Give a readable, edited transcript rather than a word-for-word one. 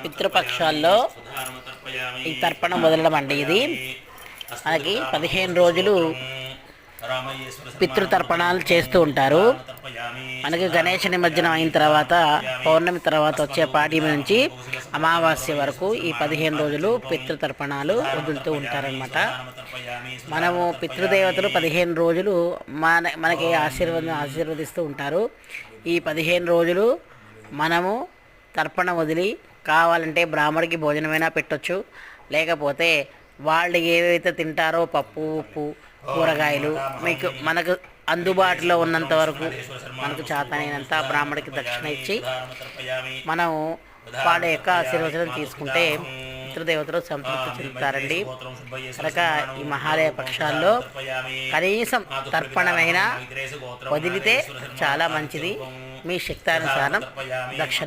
పితృపక్షాల్లో ఈ తర్పణం వదలడం అండి. ఇది మనకి 15 రోజులు పితృతర్పణాలు చేస్తూ ఉంటారు. మనకి గణేష నిమజ్జనం అయిన తర్వాత పౌర్ణమి తర్వాత వచ్చే పాడ్యమి నుంచి అమావాస్య వరకు ఈ 15 రోజులు పితృతర్పణాలు వదులుతూ ఉంటారనమాట. మనము పితృదేవతలు 15 రోజులు మనకి ఆశీర్వదిస్తూ ఉంటారు. ఈ 15 రోజులు మనము తర్పణ వదిలి కావాలంటే బ్రాహ్మడికి భోజనమైనా పెట్టొచ్చు, లేకపోతే వాళ్ళు ఏవైతే తింటారో పప్పు ఉప్పు కూరగాయలు మనకు అందుబాటులో ఉన్నంత వరకు మనకు చేతనైనంత బ్రాహ్మడికి దక్షిణ ఇచ్చి మనం వాళ్ళ యొక్క ఆశీర్వచనం తీసుకుంటే పితృదేవతలు సంతృప్తి చెందుతారండి. కనుక ఈ మహాలయ పక్షాల్లో కనీసం తర్పణమైనా వదిలితే చాలా మంచిది. మీ శక్తానుసారం దక్షిణ